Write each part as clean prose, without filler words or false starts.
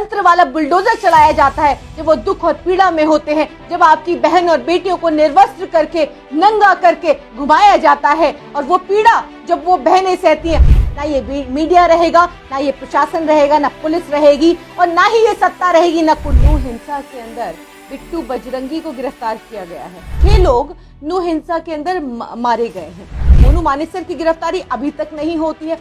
तंत्र वाला बुलडोजर चलाया जाता है जब वो दुख और पीड़ा में होते हैं, जब आपकी बहन और बेटियों को निर्वस्त्र करके, नंगा करके घुमाया जाता है, और वो पीड़ा जब वो बहनें सहती हैं, ना ये मीडिया रहेगा, ना ये प्रशासन रहेगा, ना पुलिस रहेगी, और ना ही ये सत्ता रहेगी, ना कुल्लू हिंसा के अंदर बिट्टू बजरंगी को गिरफ्तार किया गया है। 6 लोग नू हिंसा के अंदर मारे गए हैं। मोनू मानेसर की गिरफ्तारी अभी तक नहीं होती है,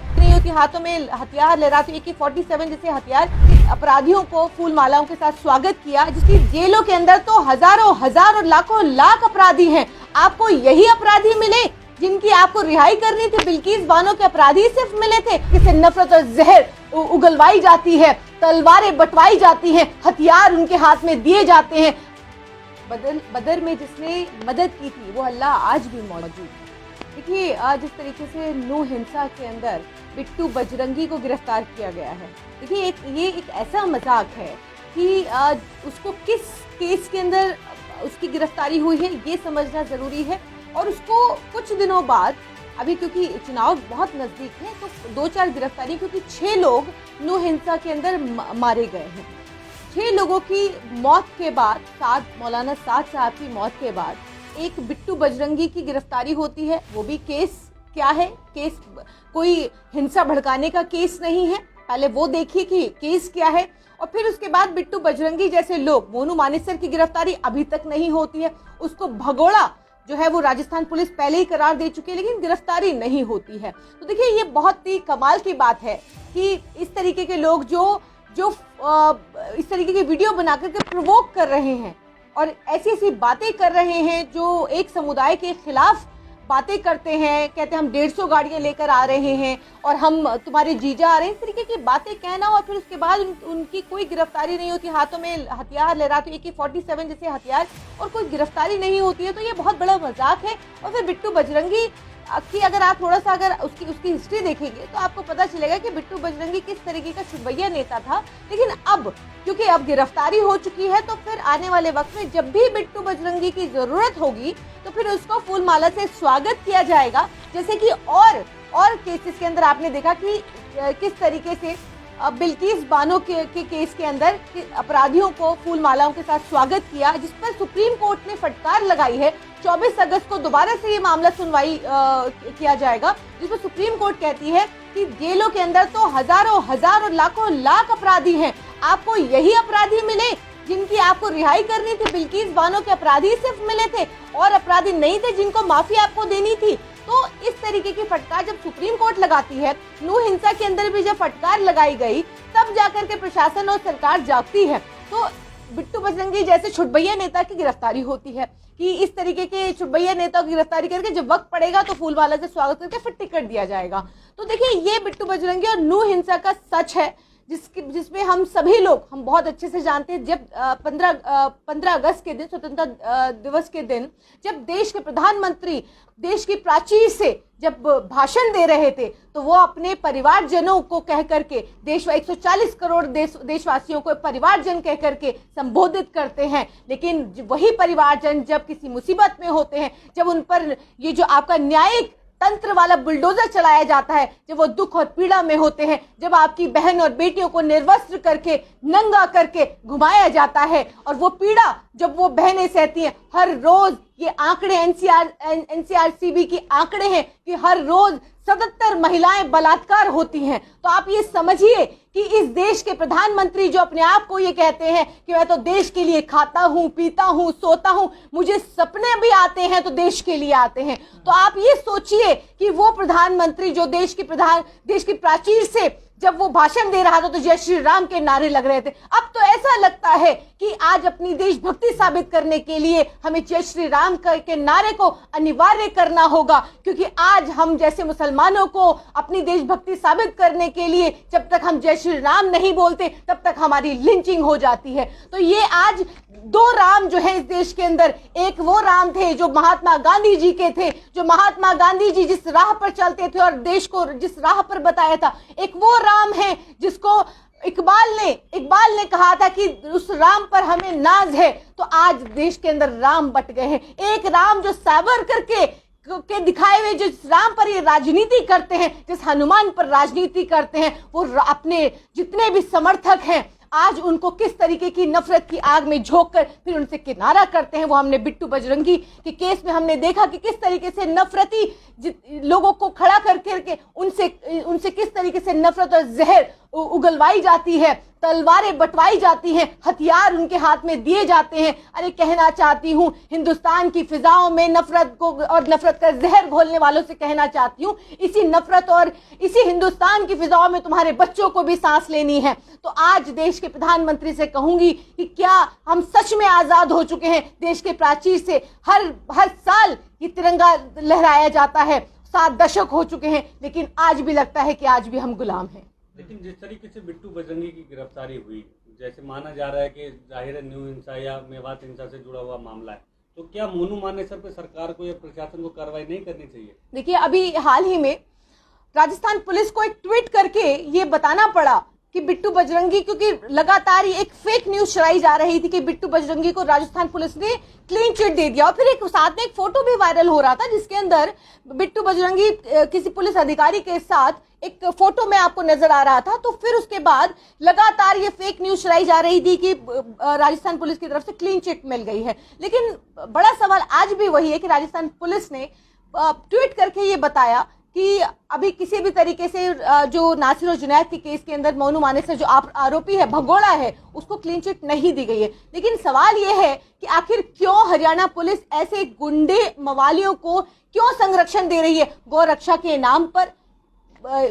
हाथों में हथियार लहराते AK-47 जैसे हथियार अपराधियों को फूल मालाओं के साथ स्वागत किया, जिसकी जेलों के अंदर तो हजारों हजार और लाखों लाख अपराधी हैं। आपको यही अपराधी मिले जिनकी आपको रिहाई करनी थी? बिल्किस बानो के अपराधी सिर्फ मिले थे? किसे नफरत और जहर उगलवाई जाती है, तलवारें बंटवाई जाती हैं, हथियार उनके हाथ में दिए जाते हैं। बदर में जिसने मदद की थी वो अल्लाह आज भी मौजूद है। देखिए, जिस तरीके से नू हिंसा के अंदर बिट्टू बजरंगी को गिरफ्तार किया गया है, देखिए ये एक ऐसा मजाक है कि उसको किस केस के अंदर उसकी गिरफ्तारी हुई है ये समझना जरूरी है। और उसको कुछ दिनों बाद, अभी क्योंकि चुनाव बहुत नजदीक है, तो 2-4 गिरफ्तारी, क्योंकि 6 लोग नू हिंसा के अंदर मारे गए हैं। 6 लोगों की मौत के बाद, मौलाना साद साहब की मौत के बाद एक बिट्टू बजरंगी की गिरफ्तारी होती है। वो भी केस क्या है? केस कोई हिंसा भड़काने का केस नहीं है। पहले वो देखिए कि केस क्या है, और फिर उसके बाद बिट्टू बजरंगी जैसे लोग, मोनू मानेसर की गिरफ्तारी अभी तक नहीं होती है। उसको भगोड़ा जो है वो राजस्थान पुलिस पहले ही करार दे चुकी है, लेकिन गिरफ्तारी नहीं होती है। तो देखिए, ये बहुत ही कमाल की बात है कि इस तरीके के लोग जो इस तरीके की वीडियो बना करके प्रोवोक कर रहे हैं और ऐसी ऐसी बातें कर रहे हैं, जो एक समुदाय के खिलाफ बातें करते हैं, कहते हैं हम 150 गाड़ियां लेकर आ रहे हैं और हम तुम्हारे जीजा आ रहे हैं, इस तरीके की बातें कहना, और फिर उसके बाद उनकी कोई गिरफ्तारी नहीं होती, हाथों में हथियार लहराते AK-47 जैसे हथियार, और कोई गिरफ्तारी नहीं होती है, तो ये बहुत बड़ा मजाक है। और फिर बिट्टू बजरंगी की अगर आप थोड़ा सा उसकी हिस्ट्री देखेंगे तो आपको पता चलेगा कि बिट्टू बजरंगी किस तरीके का छुटभैया नेता था। लेकिन अब क्योंकि अब गिरफ्तारी हो चुकी है, तो फिर आने वाले वक्त में जब भी बिट्टू बजरंगी की जरूरत होगी तो फिर उसको फूल माला से स्वागत किया जाएगा। जैसे कि और केसेस के अंदर आपने देखा कि किस तरीके से बिल्किस बानो के केस के अंदर अपराधियों को फूल मालाओं के साथ स्वागत किया, जिस पर सुप्रीम कोर्ट ने फटकार लगाई है। 24 अगस्त को दोबारा से ये मामला सुनवाई किया जाएगा, जिसमें सुप्रीम कोर्ट कहती है कि जेलों के अंदर तो हजारों हजार और लाखों लाख अपराधी हैं। आपको यही अपराधी मिले जिनकी आपको रिहाई करनी थी? बिल्किस बानो के अपराधी सिर्फ मिले थे और अपराधी नहीं थे जिनको माफी आपको देनी थी? तो इस तरीके की फटकार जब सुप्रीम कोर्ट लगाती है, नू हिंसा के अंदर भी जब फटकार लगाई गई, तब जाकर के प्रशासन और सरकार जागती है। तो बिट्टू बजरंगी जैसे छुटभैया नेता की गिरफ्तारी होती है कि इस तरीके के छुटभैया नेता की गिरफ्तारी करके जब वक्त पड़ेगा तो फूलमाला से स्वागत करके फिर टिकट दिया जाएगा। तो देखिए, ये बिट्टू बजरंगी और नू हिंसा का सच है, जिसमें हम सभी लोग बहुत अच्छे से जानते हैं। जब 15 अगस्त के दिन, स्वतंत्रता दिवस के दिन, जब देश के प्रधानमंत्री देश की प्राचीर से जब भाषण दे रहे थे, तो वो अपने परिवारजनों को कह करके 140 करोड़ देशवासियों को परिवारजन कह करके संबोधित करते हैं। लेकिन वही परिवारजन जब किसी मुसीबत में होते हैं, जब उन पर ये जो आपका न्यायिक तंत्र वाला बुलडोजर चलाया जाता है, जब वो दुख और पीड़ा में होते हैं, जब आपकी बहन और बेटियों को निर्वस्त्र करके, नंगा करके घुमाया जाता है, और वो पीड़ा जब वो बहनें सहती हैं, हर रोज ये आंकड़े NCRCB की आंकड़े हैं कि हर रोज 77 महिलाएं बलात्कार होती हैं। तो आप ये समझिए कि इस देश के प्रधानमंत्री जो अपने आप को ये कहते हैं कि मैं तो देश के लिए खाता हूं, पीता हूं, सोता हूं, मुझे सपने भी आते हैं तो देश के लिए आते हैं। तो आप ये सोचिए कि वो प्रधानमंत्री जो देश की प्राचीर से जब वो भाषण दे रहा था तो जय श्री राम के नारे लग रहे थे। अब तो ऐसा लगता है कि आज अपनी देशभक्ति साबित करने के लिए हमें जय श्री राम के नारे को अनिवार्य करना होगा, क्योंकि आज हम जैसे मुसलमानों को अपनी देशभक्ति साबित करने के लिए जब तक हम जय श्री राम नहीं बोलते तब तक हमारी लिंचिंग हो जाती है। तो ये आज 2 राम जो है इस देश के अंदर, एक वो राम थे जो महात्मा गांधी जी के थे, जो महात्मा गांधी जी जिस राह पर चलते थे और देश को जिस राह पर बताया था, एक वो राम है जिसको इकबाल ने कहा था कि उस राम पर हमें नाज है। तो आज देश के अंदर राम बट गए हैं। एक राम जो सावरकर के दिखाए हुए जिस राम पर ये राजनीति करते हैं, जिस हनुमान पर राजनीति करते हैं, वो अपने जितने भी समर्थक हैं आज उनको किस तरीके की नफरत की आग में झोंककर फिर उनसे किनारा करते हैं। वो हमने बिट्टू बजरंगी के केस में हमने देखा कि किस तरीके से नफरती लोगों को खड़ा करके उनसे किस तरीके से नफरत और जहर उगलवाई जाती है, तलवारें बंटवाई जाती हैं, हथियार उनके हाथ में दिए जाते हैं। अरे कहना चाहती हूं हिंदुस्तान की फिजाओं में नफरत को और नफरत का जहर घोलने वालों से कहना चाहती हूं, इसी नफरत और इसी हिंदुस्तान की फिजाओं में तुम्हारे बच्चों को भी सांस लेनी है। तो आज देश के प्रधानमंत्री से कहूंगी कि क्या हम सच में आजाद हो चुके हैं? देश के प्राचीर से हर साल ये तिरंगा लहराया जाता है, 7 दशक हो चुके हैं, लेकिन आज भी लगता है कि आज भी हम गुलाम हैं। लेकिन जिस तरीके से बिट्टू बजरंगी की गिरफ्तारी हुई, जैसे माना जा रहा है कि जाहिर न्यू हिंसा या मेवात हिंसा से जुड़ा हुआ मामला है, तो क्या मोनू मानेसर पे सरकार को या प्रशासन को कार्रवाई नहीं करनी चाहिए? देखिए, अभी हाल ही में राजस्थान पुलिस को एक ट्वीट करके ये बताना पड़ा कि बिट्टू बजरंगी, क्योंकि लगातार ये एक फेक न्यूज चलाई जा रही थी कि बिट्टू बजरंगी को राजस्थान पुलिस ने क्लीन चिट दे दिया, और फिर एक साथ में एक फोटो भी वायरल हो रहा था जिसके अंदर बिट्टू बजरंगी किसी पुलिस अधिकारी के साथ एक फोटो में आपको नजर आ रहा था। तो फिर उसके बाद लगातार ये फेक न्यूज चलाई जा रही थी कि राजस्थान पुलिस की तरफ से क्लीन चिट मिल गई है। लेकिन बड़ा सवाल आज भी वही है कि राजस्थान पुलिस ने ट्वीट करके ये बताया कि अभी किसी भी तरीके से जो नासिर और जुनैद के केस के अंदर मोनू मानेसर जो आरोपी है, भगोड़ा है, उसको क्लीन चिट नहीं दी गई है। लेकिन सवाल यह है कि आखिर क्यों हरियाणा पुलिस ऐसे गुंडे मवालियों को क्यों संरक्षण दे रही है? गौ रक्षा के नाम पर,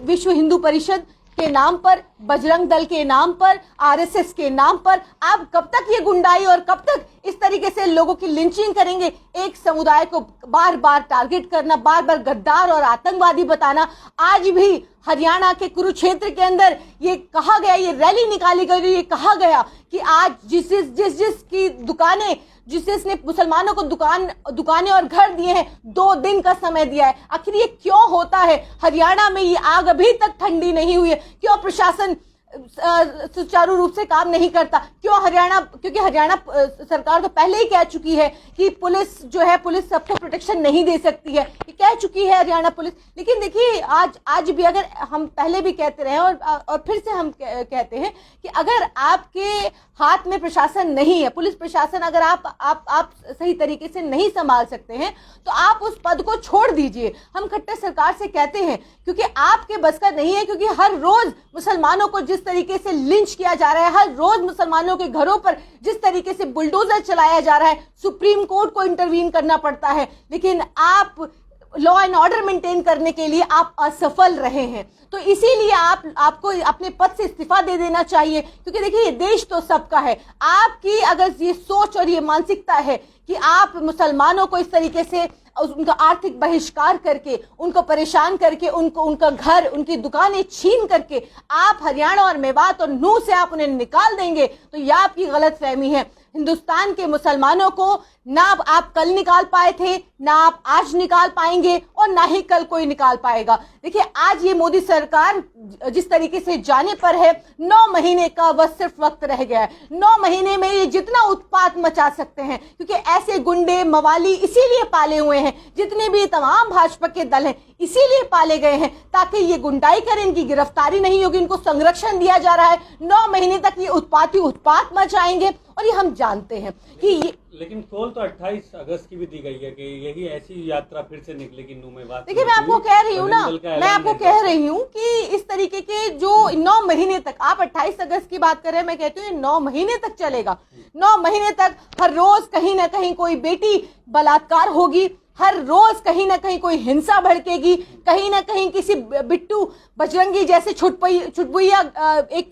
विश्व हिंदू परिषद के नाम पर, बजरंग दल के नाम पर, आरएसएस के नाम पर आप कब तक ये गुंडाई और कब तक इस तरीके से लोगों की लिंचिंग करेंगे? एक समुदाय को बार बार टारगेट करना, बार बार गद्दार और आतंकवादी बताना। आज भी हरियाणा के कुरुक्षेत्र के अंदर ये कहा गया, ये रैली निकाली गई, ये कहा गया कि आज जिसकी दुकानें, जिसने मुसलमानों को दुकानें और घर दिए हैं, 2 दिन का समय दिया है। आखिर ये क्यों होता है? हरियाणा में ये आग अभी तक ठंडी नहीं हुई है। क्यों प्रशासन सुचारू रूप से काम नहीं करता? क्यों क्योंकि हरियाणा सरकार तो पहले ही कह चुकी है कि पुलिस जो है, पुलिस सबको प्रोटेक्शन नहीं दे सकती है, ये कह चुकी है हरियाणा पुलिस। लेकिन देखिए, आज भी अगर हम पहले भी कहते रहे और फिर से हम कहते हैं कि अगर आपके हाथ में प्रशासन नहीं है, पुलिस प्रशासन अगर आप सही तरीके से नहीं संभाल सकते हैं, तो आप उस पद को छोड़ दीजिए। हम खट्टर सरकार से कहते हैं क्योंकि आपके बस का नहीं है, क्योंकि हर रोज मुसलमानों को जिस तरीके से लिंच किया जा रहा है, हर रोज मुसलमानों के घरों पर जिस तरीके से बुलडोजर चलाया जा रहा है, सुप्रीम कोर्ट को इंटरवीन करना पड़ता है, लेकिन आप लॉ एंड ऑर्डर मेंटेन करने के लिए आप असफल रहे हैं। तो इसीलिए आपको अपने पद से इस्तीफा दे देना चाहिए, क्योंकि देखिए, ये देश तो सबका है। आपकी अगर ये सोच और ये मानसिकता है कि आप मुसलमानों को इस तरीके से उनका आर्थिक बहिष्कार करके, उनको परेशान करके, उनका घर, उनकी दुकानें छीन करके आप हरियाणा और मेवात और नूह से आप उन्हें निकाल देंगे, तो यह आपकी गलतफहमी है। हिंदुस्तान के मुसलमानों को ना आप कल निकाल पाए थे, ना आप आज निकाल पाएंगे, और ना ही कल कोई निकाल पाएगा। देखिए, आज ये मोदी सरकार जिस तरीके से जाने पर है, 9 महीने का बस सिर्फ वक्त रह गया है। 9 महीने में ये जितना उत्पात मचा सकते हैं, क्योंकि ऐसे गुंडे मवाली इसीलिए पाले हुए हैं, जितने भी तमाम भाजपा के दल हैं इसीलिए पाले गए हैं, ताकि ये गुंडाई करें, इनकी गिरफ्तारी नहीं होगी, इनको संरक्षण दिया जा रहा है। 9 महीने तक ये उत्पात मचाएंगे, और ये हम जानते हैं कि लेकिन कॉल तो 28 अगस्त की भी दी गई है कि यही ऐसी यात्रा फिर से निकलेगी नूह में। बात देखिए, मैं आपको कह रही हूँ ना, मैं आपको कह रही हूँ कि इस तरीके के जो 9 महीने तक, आप 28 अगस्त की बात कर रहे हैं, मैं कहती हूँ 9 महीने तक चलेगा। 9 महीने तक हर रोज कहीं ना कहीं कोई बेटी बलात्कार होगी, हर रोज कहीं ना कहीं कोई हिंसा भड़केगी, कहीं ना कहीं किसी बिट्टू बजरंगी जैसे छुटपुइया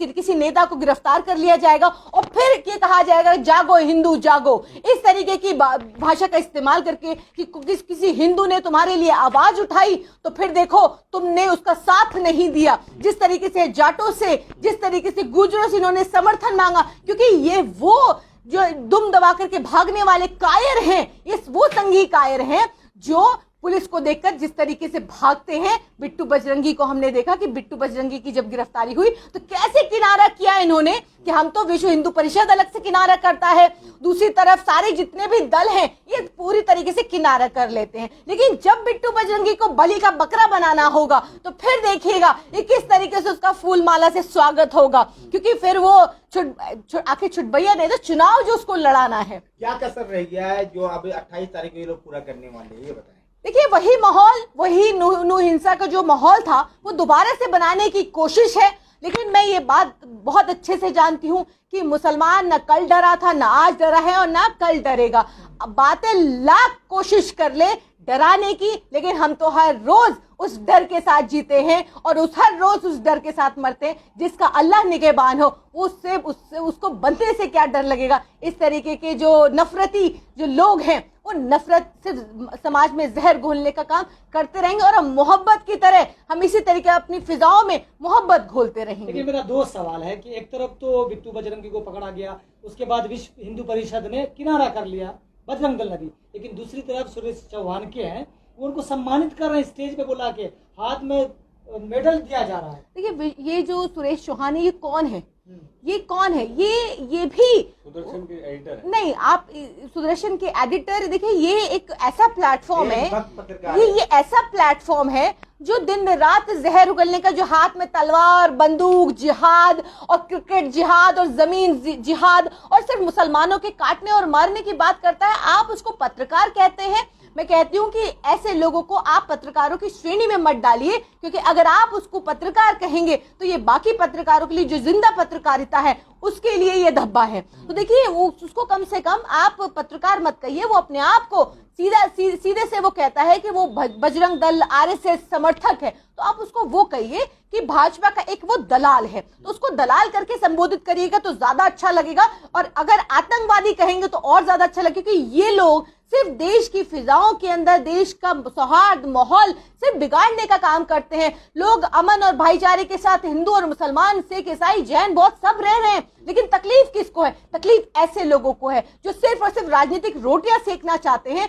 किसी नेता को गिरफ्तार कर लिया जाएगा, और फिर ये कहा जाएगा जागो हिंदू जागो, इस तरीके की भाषा का इस्तेमाल करके कि किसी हिंदू ने तुम्हारे लिए आवाज उठाई तो फिर देखो तुमने उसका साथ नहीं दिया। जिस तरीके से जाटों से, जिस तरीके से गुजरों से इन्होंने समर्थन मांगा, क्योंकि ये वो जो दुम दबा करके भागने वाले कायर हैं, ये वो संघी कायर हैं जो पुलिस को देखकर जिस तरीके से भागते हैं। बिट्टू बजरंगी को हमने देखा कि बिट्टू बजरंगी की जब गिरफ्तारी हुई तो कैसे किनारा किया इन्होंने कि हम तो विश्व हिंदू परिषद अलग से किनारा करता है, दूसरी तरफ सारे जितने भी दल हैं ये पूरी तरीके से किनारा कर लेते हैं। लेकिन जब बिट्टू बजरंगी को बलि का बकरा बनाना होगा तो फिर देखिएगा ये किस तरीके से उसका फूल माला से स्वागत होगा, क्योंकि फिर वो आखिर छुटभैया नहीं तो चुनाव जो उसको लड़ाना है। क्या कसर रह गया है जो अभी 28 तारीख को ये लोग पूरा करने वाले हैं, ये बताएं। देखिए वही माहौल, वही नू हिंसा का जो माहौल था वो दोबारा से बनाने की कोशिश है। लेकिन मैं ये बात बहुत अच्छे से जानती हूँ कि मुसलमान न कल डरा था, न आज डरा है और न कल डरेगा। अब बातें लाख कोशिश कर ले डराने की, लेकिन हम तो हर रोज उस डर के साथ जीते हैं और हर रोज उस डर के साथ मरते हैं। जिसका अल्लाह निगहबान हो उसको बनते से क्या डर लगेगा। इस तरीके के जो नफरती जो लोग हैं वो नफरत से समाज में जहर घोलने का काम करते रहेंगे और हम मोहब्बत की तरह हम इसी तरीके अपनी फिजाओं में मोहब्बत घोलते रहेंगे। लेकिन मेरा दो सवाल है कि एक तरफ तो बिट्टू बजरंगी को पकड़ा गया, उसके बाद विश्व हिंदू परिषद ने किनारा कर लिया, बजरंग दल ने, लेकिन दूसरी तरफ सुरेश चौहान के हैं वो उनको सम्मानित कर रहे हैं, स्टेज पे बुला के हाथ में मेडल दिया जा रहा है। देखिए ये जो सुरेश चौहान है ये कौन है, ये कौन है? ये भी सुदर्शन के एडिटर है। नहीं, आप सुदर्शन के एडिटर देखिए, ये एक ऐसा प्लेटफॉर्म है, ये ऐसा प्लेटफॉर्म है जो दिन रात जहर उगलने का, जो हाथ में तलवार बंदूक जिहाद और क्रिकेट जिहाद और जमीन जिहाद और सिर्फ मुसलमानों के काटने और मारने की बात करता है, आप उसको पत्रकार कहते हैं। मैं कहती हूँ कि ऐसे लोगों को आप पत्रकारों की श्रेणी में मत डालिए, क्योंकि अगर आप उसको पत्रकार कहेंगे तो ये बाकी पत्रकारों के लिए जो जिंदा पत्रकारिता है उसके लिए ये धब्बा है। तो देखिए वो उसको कम से कम आप पत्रकार मत कहिए। वो अपने आप को सीधे से वो कहता है कि वो बजरंग दल आरएसएस समर्थक है, तो आप उसको वो कहिए कि भाजपा का एक वो दलाल है, तो उसको दलाल करके संबोधित करिएगा तो ज्यादा अच्छा लगेगा। और अगर आतंकवादी कहेंगे तो और ज्यादा अच्छा लगेगा, क्योंकि ये लोग सिर्फ देश की फिजाओं के अंदर देश का सौहार्द माहौल सिर्फ बिगाड़ने का काम करते हैं। लोग अमन और भाईचारे के साथ हिंदू और मुसलमान, सिख, ईसाई, जैन बहुत सब रह रहे हैं, लेकिन तकलीफ किसको है? तकलीफ ऐसे लोगों को है जो सिर्फ और सिर्फ राजनीतिक रोटियां सेकना चाहते हैं।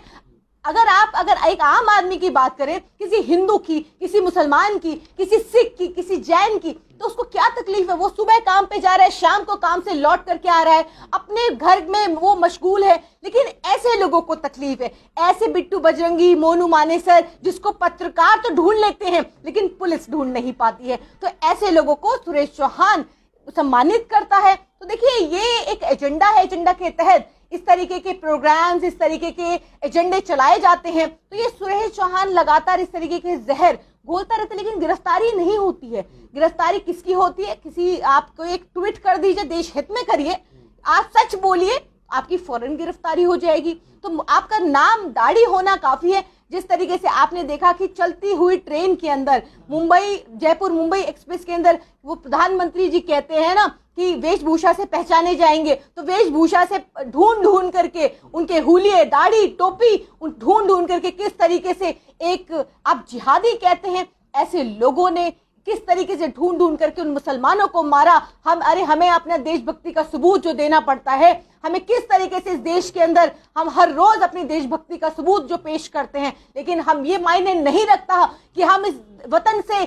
अगर एक आम आदमी की बात करें, किसी हिंदू की, किसी मुसलमान की, किसी सिख की, किसी जैन की, तो उसको क्या तकलीफ है? वो सुबह काम पे जा रहा है, शाम को काम से लौट करके आ रहा है, अपने घर में वो मशगूल है। लेकिन ऐसे लोगों को तकलीफ है, ऐसे बिट्टू बजरंगी, मोनू मानेसर, जिसको पत्रकार तो ढूंढ लेते हैं लेकिन पुलिस ढूंढ नहीं पाती है, तो ऐसे लोगों को सुरेश चौहान सम्मानित करता है। तो देखिए ये एक एजेंडा है, एजेंडा के तहत इस तरीके के प्रोग्राम्स, इस तरीके के एजेंडे चलाए जाते हैं। तो ये सुरेश चौहान लगातार इस तरीके के जहर घोलता रहता है, लेकिन गिरफ्तारी नहीं होती है। गिरफ्तारी किसकी होती है? किसी आपको एक ट्वीट कर दीजिए, देश हित में करिए, आप सच बोलिए, आपकी फौरन गिरफ्तारी हो जाएगी। तो आपका नाम दाढ़ी होना काफी है। जिस तरीके से आपने देखा कि चलती हुई ट्रेन के अंदर जयपुर मुंबई एक्सप्रेस के अंदर वो प्रधानमंत्री जी कहते हैं ना कि वेशभूषा से पहचाने जाएंगे, तो वेशभूषा से ढूंढ करके उनके हुलिये, दाढ़ी, टोपी ढूंढ करके किस तरीके से एक आप जिहादी कहते हैं, ऐसे लोगों ने किस तरीके से ढूंढ करके उन मुसलमानों को मारा। हमें अपना देशभक्ति का सबूत जो देना पड़ता है, हमें किस तरीके से इस देश के अंदर हम हर रोज अपनी देशभक्ति का सबूत जो पेश करते हैं, लेकिन हम ये मायने नहीं रखता कि हम इस वतन से,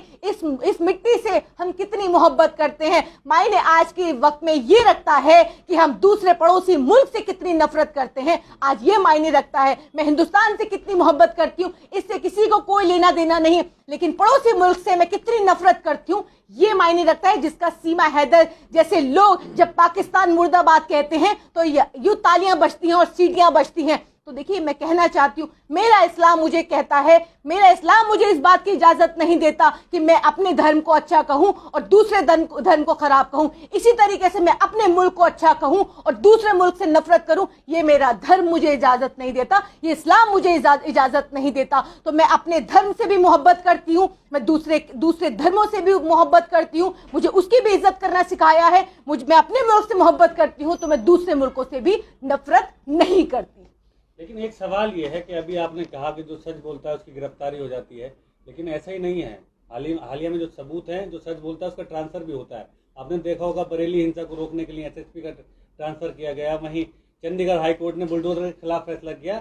इस मिट्टी से हम कितनी मोहब्बत करते हैं। मायने आज के वक्त में ये रखता है कि हम दूसरे पड़ोसी मुल्क से कितनी नफरत करते हैं, आज ये मायने रखता है। मैं हिंदुस्तान से कितनी मोहब्बत करती हूँ, इससे किसी को कोई लेना देना नहीं, लेकिन पड़ोसी मुल्क से मैं कितनी नफरत करती हूँ ये मायने रखता है। जिसका सीमा हैदर जैसे लोग जब पाकिस्तान मुर्दाबाद कहते हैं तो यूं तालियां बजती हैं और सीटियां बजती हैं। तो देखिए मैं कहना चाहती हूँ, मेरा इस्लाम मुझे कहता है, मेरा इस्लाम मुझे इस बात की इजाजत नहीं देता कि मैं अपने धर्म को अच्छा कहूँ और दूसरे धर्म को खराब कहूँ। इसी तरीके से मैं अपने मुल्क को अच्छा कहूँ और दूसरे मुल्क से नफरत करूँ, ये मेरा धर्म मुझे इजाजत नहीं देता, ये इस्लाम मुझे इजाजत नहीं देता। तो मैं अपने धर्म से भी मोहब्बत करती हूँ, मैं दूसरे धर्मों से भी मोहब्बत करती हूँ, मुझे उसकी भी इज्जत करना सिखाया है। मैं अपने मुल्क से मोहब्बत करती हूँ तो मैं दूसरे मुल्कों से भी नफरत नहीं करती। लेकिन एक सवाल ये है कि अभी आपने कहा कि जो सच बोलता है उसकी गिरफ्तारी हो जाती है, लेकिन ऐसा ही नहीं है। हालिया में जो सबूत है, जो सच बोलता है उसका ट्रांसफर भी होता है। आपने देखा होगा बरेली हिंसा को रोकने के लिए एसएसपी का ट्रांसफर किया गया, वहीं चंडीगढ़ हाईकोर्ट ने बुलडोजर के खिलाफ फैसला किया,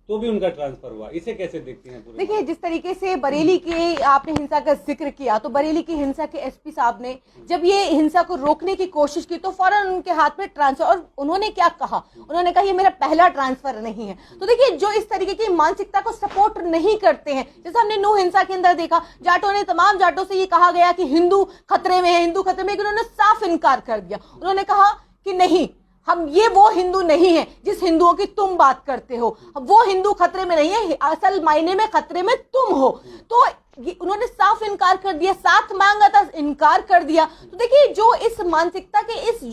तो भी उनका ट्रांसफर हुआ। इसे कैसे देखती हैं पूरे? देखिए, जिस तरीके से बरेली की आपने हिंसा का जिक्र किया, तो बरेली की हिंसा के एसपी साहब ने जब ये हिंसा को रोकने की कोशिश की तो फौरन उनके हाथ में ट्रांसफर, और उन्होंने क्या कहा, उन्होंने कहा ये मेरा पहला ट्रांसफर नहीं है। तो देखिए, जो इस तरीके की मानसिकता को सपोर्ट नहीं करते हैं, जैसे हमने नूह हिंसा के अंदर देखा, जाटों ने, तमाम जाटों से ये कहा गया कि हिंदू खतरे में है, हिंदू खतरे में, लेकिन उन्होंने साफ इनकार कर दिया। उन्होंने कहा कि नहीं, हम ये वो हिंदू नहीं है जिस हिंदुओं की तुम बात करते हो, वो हिंदू खतरे में नहीं है, असल मायने में खतरे में तुम हो। तो उन्होंने साफ इनकार कर दिया, साथ मांगा था, इनकार कर दिया। तो देखिए, जो इस मानसिकता के, इस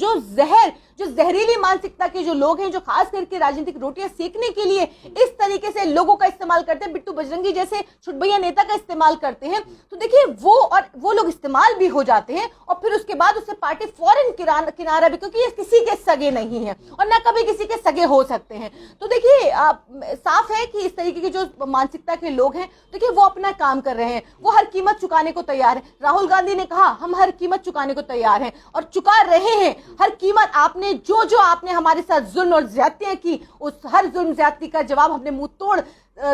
जो जहरीली मानसिकता के जो लोग हैं, जो खास करके राजनीतिक रोटियां सेकने के लिए इस तरीके से लोगों का इस्तेमाल करते हैं, बिट्टू बजरंगी जैसे छुटभैया नेता का इस्तेमाल करते हैं, तो देखिए वो लोग इस्तेमाल भी हो जाते हैं और फिर उसके बाद उससे पार्टी फौरन किनारा भी, क्योंकि ये किसी के सगे नहीं है और ना कभी किसी के सगे हो सकते हैं। तो देखिए, साफ है कि इस तरीके के जो मानसिकता के लोग हैं, देखिए वो अपना काम कर रहे हैं, वो हर कीमत चुकाने को तैयार है। राहुल गांधी ने कहा हम हर कीमत चुकाने को तैयार हैं और चुका रहे हैं हर कीमत। आपने जो आपने हमारे साथ जुल्म और ज्यादतियां की, उस हर जुल्म ज्यादती का जवाब हमने मुंह तोड़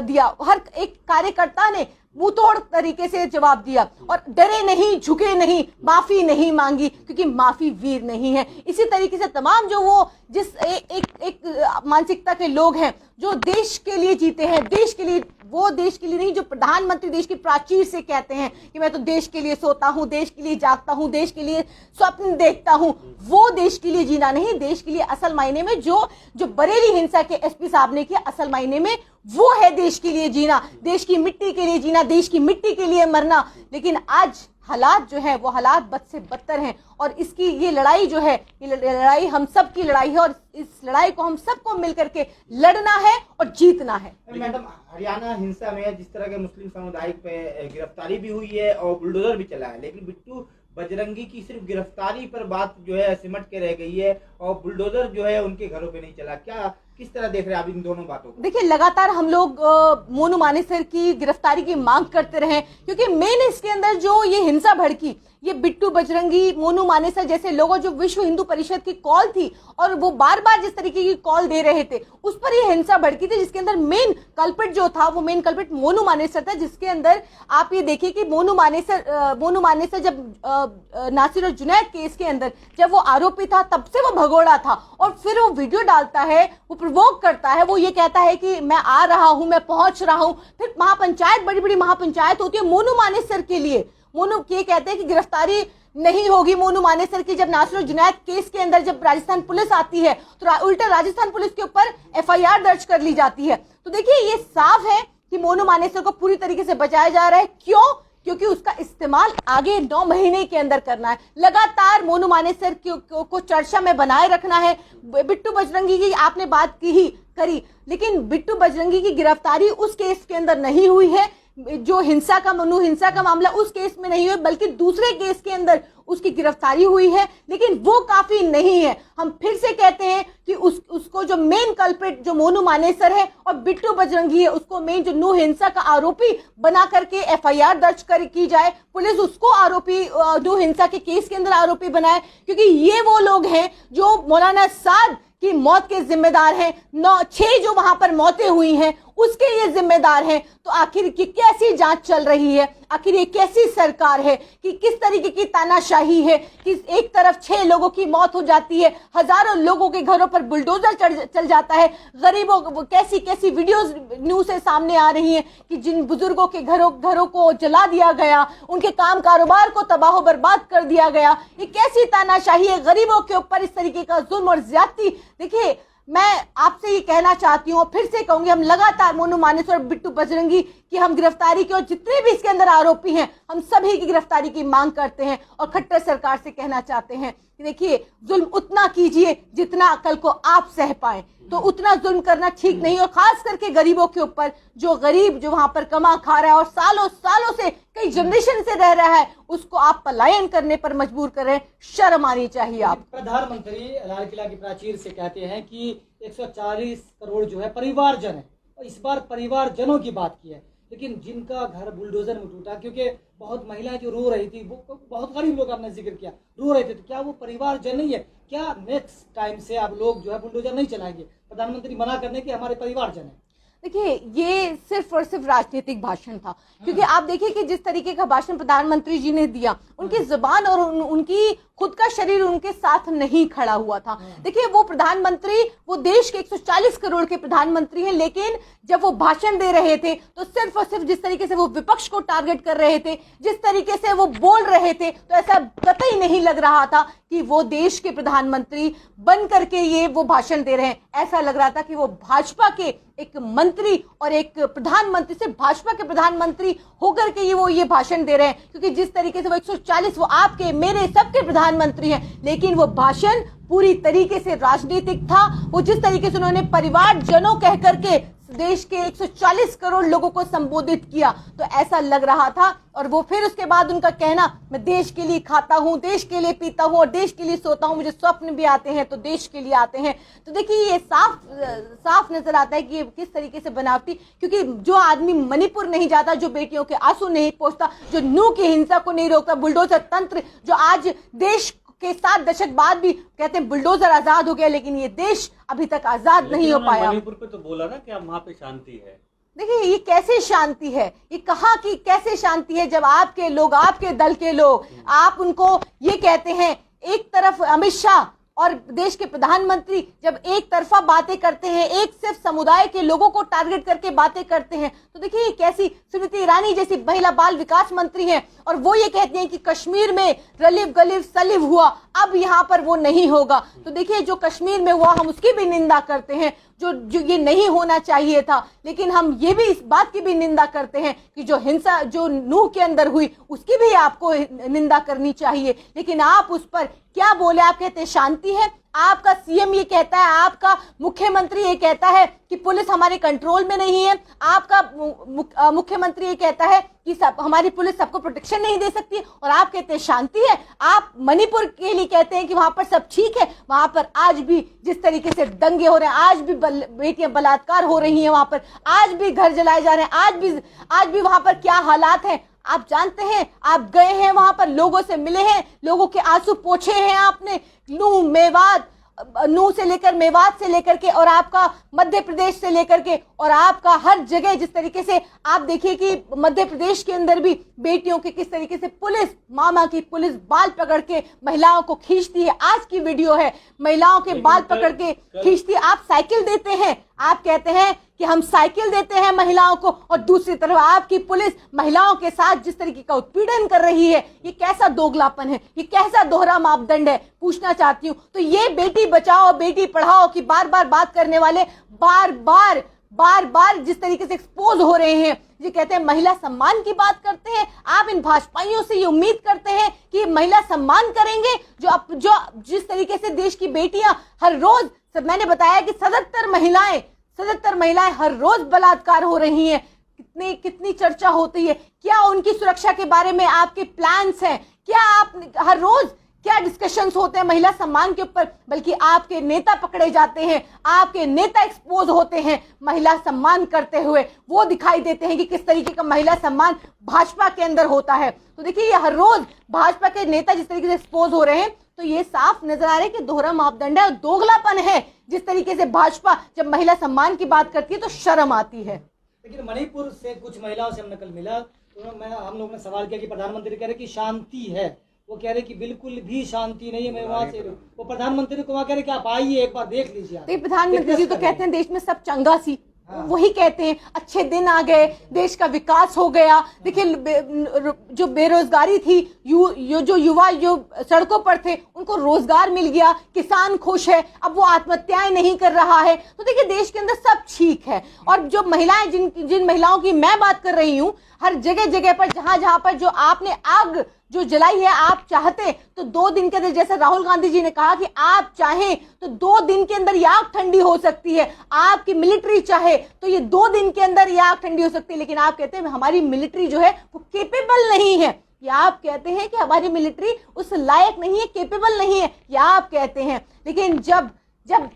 दिया। हर एक कार्यकर्ता ने मुंह तोड़ तरीके से जवाब दिया और डरे नहीं, झुके नहीं, माफी नहीं मांगी, क्योंकि माफी वीर नहीं है। इसी तरीके से तमाम जो वो जिस एक मानसिकता के लोग हैं जो देश के लिए जीते हैं, देश के लिए, वो देश के लिए नहीं, जो प्रधानमंत्री देश की प्राचीर से कहते हैं कि मैं तो देश के लिए सोता हूं, देश के लिए जागता हूं, देश के लिए स्वप्न देखता हूं, वो देश के लिए जीना नहीं, देश के लिए असल मायने में जो बरेली हिंसा के एसपी साहब ने किया, असल मायने में वो है देश के लिए जीना, देश की मिट्टी के लिए जीना, देश की मिट्टी के लिए मरना। लेकिन आज हालात जो है वो हालात बद से बदतर हैं और इसकी ये लड़ाई जो है, ये लड़ाई हम सब की लड़ाई है और इस लड़ाई को हम सबको मिलकर के लड़ना है और जीतना है। मैडम, हरियाणा हिंसा में जिस तरह के मुस्लिम समुदाय पे गिरफ्तारी भी हुई है और बुलडोजर भी चला है, लेकिन बिट्टू बजरंगी की सिर्फ गिरफ्तारी पर बात जो है सिमट के रह गई है और बुलडोजर जो है उनके घरों पे नहीं चला। क्या, किस तरह देख रहे हैं आप इन दोनों बातों को? देखिए, लगातार हम लोग मोनू मानेसर की गिरफ्तारी की मांग करते रहे, क्योंकि मेन इसके अंदर जो ये हिंसा भड़की, ये बिट्टू बजरंगी, मोनू मानेसर जैसे लोगों, जो विश्व हिंदू परिषद की कॉल थी और वो बार बार जिस तरीके की कॉल दे रहे थे, उस पर ये हिंसा भड़की थी, जिसके अंदर मेन कल्प्रिट जो था, वो मेन कल्प्रिट मोनू मानेसर था। जिसके अंदर आप ये देखिए कि मोनू मानेसर जब नासिर और जुनैद केस के अंदर जब वो आरोपी था, तब से वो भगोड़ा था और फिर वो वीडियो डालता है, वो प्रोवोक करता है, वो ये कहता है कि मैं आ रहा हूं, मैं पहुंच रहा हूं। फिर महापंचायत, बड़ी बड़ी महापंचायत होती है मोनू मानेसर के लिए। मोनू ये कहते हैं कि गिरफ्तारी नहीं होगी मोनू मानेसर की। जब नासिर और जुनैद केस के अंदर जब राजस्थान पुलिस आती है तो उल्टा राजस्थान पुलिस के ऊपर एफआईआर दर्ज कर ली जाती है। तो देखिए, ये साफ है कि मोनू मानेसर को पूरी तरीके से बचाया जा रहा है। क्यों? क्योंकि उसका इस्तेमाल आगे 9 महीने के अंदर करना है। लगातार मोनू मानेसर को चर्चा में बनाए रखना है। बिट्टू बजरंगी की आपने बात करी, लेकिन बिट्टू बजरंगी की गिरफ्तारी उस केस के अंदर नहीं हुई है, जो मोनू हिंसा का मामला, उस केस में नहीं हुई, बल्कि दूसरे केस के अंदर उसकी गिरफ्तारी हुई है, लेकिन वो काफी नहीं है। हम फिर से कहते हैं कि उसको जो मेन कल्प्रिट जो मोनू मानेसर है और बिट्टू बजरंगी है, उसको मेन जो नूह हिंसा का आरोपी बना करके एफआईआर दर्ज की जाए, पुलिस उसको आरोपी नूह हिंसा के केस के अंदर आरोपी बनाए, क्योंकि ये वो लोग हैं जो मौलाना साद की मौत के जिम्मेदार हैं। 6 जो वहां पर मौतें हुई हैं उसके ये जिम्मेदार हैं। तो आखिर की कैसी जांच चल रही है, आखिर ये कैसी सरकार है कि किस तरीके की तानाशाही है कि एक तरफ 6 लोगों की मौत हो जाती है, हजारों लोगों के घरों पर बुलडोजर चल जाता है, गरीबों, कैसी वीडियोस न्यूज से सामने आ रही हैं कि जिन बुजुर्गों के घरों को जला दिया गया, उनके काम कारोबार को तबाह बर्बाद कर दिया गया। ये कैसी तानाशाही है, गरीबों के ऊपर इस तरीके का जुल्म और ज्यादती। देखिए, मैं आपसे ये कहना चाहती हूँ, फिर से कहूंगी, हम लगातार मोनू मानेसर और बिट्टू बजरंगी की हम गिरफ्तारी की और जितने भी इसके अंदर आरोपी हैं, हम सभी की गिरफ्तारी की मांग करते हैं और खट्टर सरकार से कहना चाहते हैं कि देखिए, जुल्म उतना कीजिए जितना कल को आप सह पाए। तो उतना जुल्म करना ठीक नहीं, और खास करके गरीबों के ऊपर, जो गरीब जो वहां पर कमा खा रहा है और सालों से, कई जनरेशन से रह रहा है, उसको आप पलायन करने पर मजबूर कर रहे हैं। शर्म आनी चाहिए आप। प्रधानमंत्री लाल किला की प्राचीर से कहते हैं कि 140 करोड़ जो है परिवारजन है, और इस बार परिवारजनों की बात की है, लेकिन जिनका घर बुलडोजर में टूटा, क्योंकि बहुत महिलाएं जो रो रही थी, वो बहुत गरीब लोग आपने जिक्र किया, रो रहे थे, तो क्या वो परिवारजन नहीं है? क्या नेक्स्ट टाइम से आप लोग जो है बुलडोजर नहीं चलाएंगे? प्रधानमंत्री मना करने के हमारे परिवारजन है। देखिए, ये सिर्फ और सिर्फ राजनीतिक भाषण था, क्योंकि आप देखिए कि जिस तरीके का भाषण प्रधानमंत्री जी ने दिया, उनकी जुबान और उनकी खुद का शरीर उनके साथ नहीं खड़ा हुआ था। देखिए, वो प्रधानमंत्री, वो देश के 140 करोड़ के प्रधानमंत्री हैं, लेकिन जब वो भाषण दे रहे थे तो सिर्फ और सिर्फ जिस तरीके से वो विपक्ष को टारगेट कर रहे थे, जिस तरीके से वो बोल रहे थे, तो ऐसा कतई नहीं लग रहा था कि वो देश के प्रधानमंत्री बन करके ये वो भाषण दे रहे हैं। ऐसा लग रहा था कि वो भाजपा के एक मंत्री और एक प्रधानमंत्री से भाजपा के प्रधानमंत्री होकर के वो ये भाषण दे रहे हैं, क्योंकि जिस तरीके से वो 140 वो आपके मेरे सबके प्रधानमंत्री हैं, लेकिन वो भाषण पूरी तरीके से राजनीतिक था। वो जिस तरीके से उन्होंने परिवारजनों कह करके देश के 140 करोड़ लोगों को संबोधित किया, तो ऐसा लग रहा था। और वो फिर उसके बाद उनका कहना, मैं देश के लिए खाता हूं, देश के लिए पीता हूं और देश के लिए सोता हूं, मुझे स्वप्न भी आते हैं तो देश के लिए आते हैं। तो देखिए, ये साफ नजर आता है कि ये किस तरीके से बनावटी, क्योंकि जो आदमी मणिपुर नहीं जाता, जो बेटियों के आंसू नहीं पोंछता, जो नूह की हिंसा को नहीं रोकता, बुलडोजर तंत्र जो आज देश के 7 दशक बाद भी कहते हैं बुलडोजर आजाद हो गया, लेकिन ये देश अभी तक आजाद नहीं हो पाया। मणिपुर पे तो बोला ना कि वहां पे शांति है। देखिए, ये कैसे शांति है, ये कहाँ की कैसे शांति है, जब आपके लोग, आपके दल के लोग, आप उनको ये कहते हैं, एक तरफ अमित शाह और देश के प्रधानमंत्री जब एक तरफा बातें करते हैं, एक सिर्फ समुदाय के लोगों को टारगेट करके बातें करते हैं, तो देखिए ये कैसी, स्मृति ईरानी जैसी महिला बाल विकास मंत्री हैं और वो ये कहती हैं कि कश्मीर में रलिव गलिव सलिव हुआ, अब यहाँ पर वो नहीं होगा। तो देखिए, जो कश्मीर में हुआ हम उसकी भी निंदा करते हैं, जो ये नहीं होना चाहिए था, लेकिन हम ये भी इस बात की भी निंदा करते हैं कि जो हिंसा जो नूह के अंदर हुई उसकी भी आपको निंदा करनी चाहिए। लेकिन आप उस पर क्या बोले, आप कहते हैं शांति है, आपका सीएम ये कहता है, आपका मुख्यमंत्री ये कहता है कि पुलिस हमारे कंट्रोल में नहीं है, आपका मुख्यमंत्री ये कहता है कि हमारी पुलिस सबको प्रोटेक्शन नहीं दे सकती, और आप कहते हैं शांति है। आप मणिपुर के लिए कहते हैं कि वहां पर सब ठीक है, वहां पर आज भी जिस तरीके से दंगे हो रहे हैं, आज भी बेटियां बलात्कार हो रही हैं, वहां पर आज भी घर जलाए जा रहे हैं, आज भी वहां पर क्या हालात हैं आप जानते हैं। आप गए हैं वहां पर, लोगों से मिले हैं, लोगों के आंसू पोंछे हैं आपने, नूह से लेकर मेवात से लेकर के, और आपका मध्य प्रदेश से लेकर के, और आपका हर जगह जिस तरीके से आप देखिए कि मध्य प्रदेश के अंदर भी बेटियों के किस तरीके से पुलिस, मामा की पुलिस बाल पकड़ के महिलाओं को खींचती है। आज की वीडियो है, महिलाओं के बाल पकड़ के खींचती है। आप साइकिल देते हैं, आप कहते हैं कि हम साइकिल देते हैं महिलाओं को, और दूसरी तरफ आपकी पुलिस महिलाओं के साथ जिस तरीके का उत्पीड़न कर रही है, ये कैसा दोगलापन है, ये कैसा दोहरा मापदंड है, पूछना चाहती हूँ। तो ये बेटी बचाओ बेटी पढ़ाओ की बार बार बात करने वाले बार बार जिस तरीके से एक्सपोज हो रहे हैं, ये कहते हैं महिला सम्मान की बात करते हैं। आप इन भाजपाइयों से ये उम्मीद करते हैं कि महिला सम्मान करेंगे, जो जिस तरीके से देश की बेटियां हर रोज, मैंने बताया कि 77 महिलाएं हर रोज बलात्कार हो रही हैं, कितनी चर्चा होती है। क्या उनकी सुरक्षा के बारे में आपके प्लान्स हैं? क्या आप हर रोज क्या डिस्कशंस होते हैं महिला सम्मान के ऊपर? बल्कि आपके नेता पकड़े जाते हैं, आपके नेता एक्सपोज होते हैं महिला सम्मान करते हुए, वो दिखाई देते हैं कि किस तरीके का महिला सम्मान भाजपा के अंदर होता है। तो देखिए, ये हर रोज भाजपा के नेता जिस तरीके से एक्सपोज हो रहे हैं, तो ये साफ नजर आ रहा है कि दोहरा मापदंड है और दोगलापन है। जिस तरीके से भाजपा जब महिला सम्मान की बात करती है तो शर्म आती है। लेकिन मणिपुर से कुछ महिलाओं से हमने कल मिला, तो हम लोगों ने सवाल किया कि प्रधानमंत्री कह रहे कि शांति है, वो कह रहे कि बिल्कुल भी शांति नहीं है। मैं वहां से वो प्रधानमंत्री को वहां कह रहे कि आप आइए एक बार देख लीजिए। प्रधानमंत्री जी तो कहते हैं देश में सब चंगा सी, वही कहते हैं अच्छे दिन आ गए, देश का विकास हो गया। देखिए, जो बेरोजगारी थी, जो युवा जो सड़कों पर थे उनको रोजगार मिल गया, किसान खुश है, अब वो आत्महत्याएं नहीं कर रहा है। तो देखिए, देश के अंदर सब ठीक है। और जो महिलाएं, जिन महिलाओं की मैं बात कर रही हूँ, हर जगह पर जहां पर जो आपने आग जो जलाई है, आप चाहते तो 2 दिन के अंदर, जैसे राहुल गांधी जी ने कहा कि आप चाहें तो 2 दिन के अंदर ये आग ठंडी हो सकती है, आपकी मिलिट्री चाहे तो ये 2 दिन के अंदर ये आग ठंडी हो सकती है। लेकिन आप कहते हैं हमारी मिलिट्री जो है वो केपेबल नहीं है, या आप कहते हैं कि हमारी मिलिट्री उस लायक नहीं है, केपेबल नहीं है, या आप कहते हैं। लेकिन जब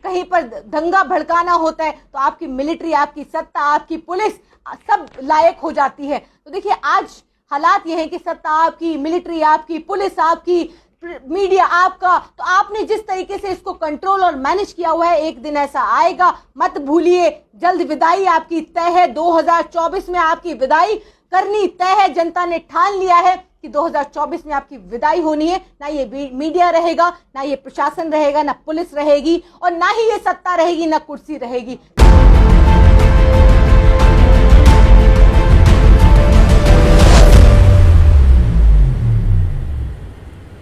कहीं पर दंगा भड़काना होता है तो आपकी मिलिट्री, आपकी सत्ता, आपकी पुलिस सब लायक हो जाती है। तो देखिए, आज हालात ये हैं कि सत्ता आपकी, मिलिट्री आपकी, पुलिस आपकी, मीडिया आपका, तो आपने जिस तरीके से इसको कंट्रोल और मैनेज किया हुआ है, एक दिन ऐसा आएगा, मत भूलिए। जल्द विदाई आपकी तय है, 2024 में आपकी विदाई करनी तय है। जनता ने ठान लिया है कि 2024 में आपकी विदाई होनी है। ना ये मीडिया रहेगा, ना ये प्रशासन रहेगा, ना पुलिस रहेगी, और ना ही ये सत्ता रहेगी, ना कुर्सी रहेगी।